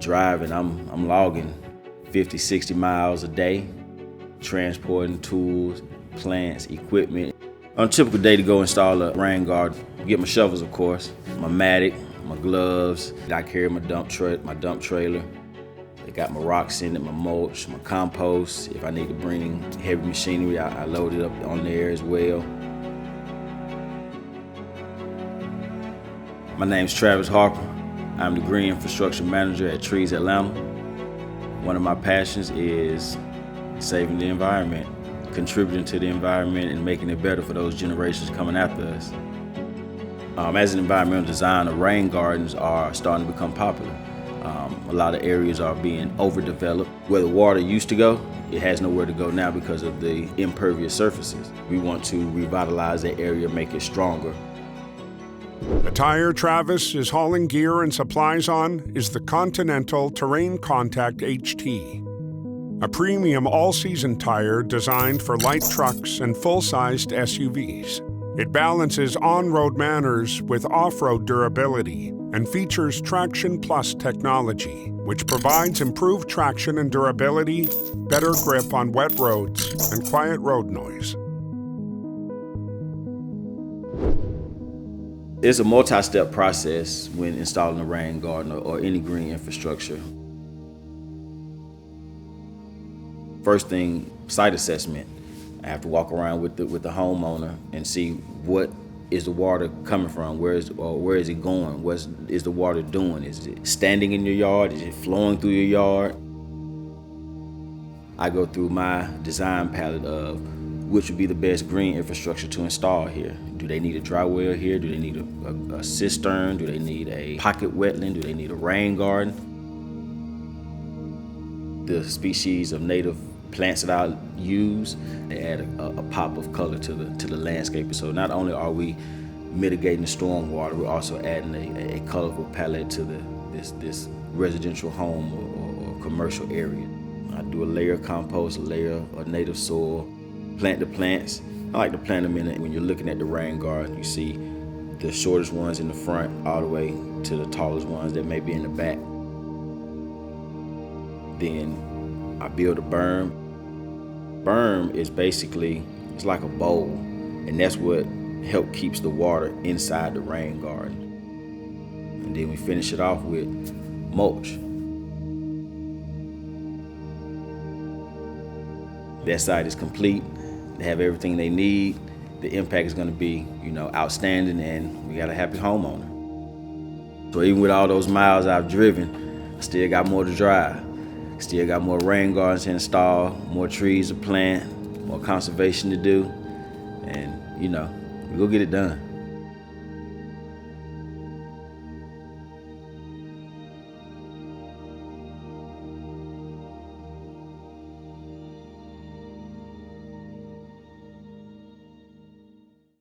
driving, I'm logging 50, 60 miles a day, transporting tools, plants, equipment. On a typical day to go install a rain guard, get my shovels, of course, my mattock, my gloves. I carry my dump trailer. I got my rocks in it, my mulch, my compost. If I need to bring heavy machinery, I load it up on there as well. My name's Travys Harper. I'm the Green Infrastructure Manager at Travys Atlanta. One of my passions is saving the environment, contributing to the environment and making it better for those generations coming after us. As an environmental designer, rain gardens are starting to become popular. A lot of areas are being overdeveloped. Where the water used to go, it has nowhere to go now because of the impervious surfaces. We want to revitalize that area, make it stronger. The tire Travys is hauling gear and supplies on is the Continental TerrainContact HT, a premium all-season tire designed for light trucks and full-sized SUVs. It balances on-road manners with off-road durability and features Traction Plus technology, which provides improved traction and durability, better grip on wet roads, and quiet road noise. It's a multi-step process when installing a rain garden or any green infrastructure. First thing, site assessment. I have to walk around with the homeowner and see what is the water coming from, where is it going, what is the water doing? Is it standing in your yard? Is it flowing through your yard? I go through my design palette of which would be the best green infrastructure to install here. Do they need a dry well here? Do they need a cistern? Do they need a pocket wetland? Do they need a rain garden? The species of native plants that I use, they add a pop of color to the landscape. So not only are we mitigating the storm water, we're also adding a colorful palette to this residential home or commercial area. I do a layer of compost, a layer of native soil, plant the plants. I like to plant them in it. When you're looking at the rain garden, you see the shortest ones in the front all the way to the tallest ones that may be in the back. Then I build a berm. Berm is basically, it's like a bowl, and that's what helps keeps the water inside the rain garden. And then we finish it off with mulch. That site is complete. They have everything they need. The impact is going to be, outstanding, and we got a happy homeowner. So even with all those miles I've driven, I still got more to drive. Still got more rain gardens to install, more trees to plant, more conservation to do, and we'll get it done.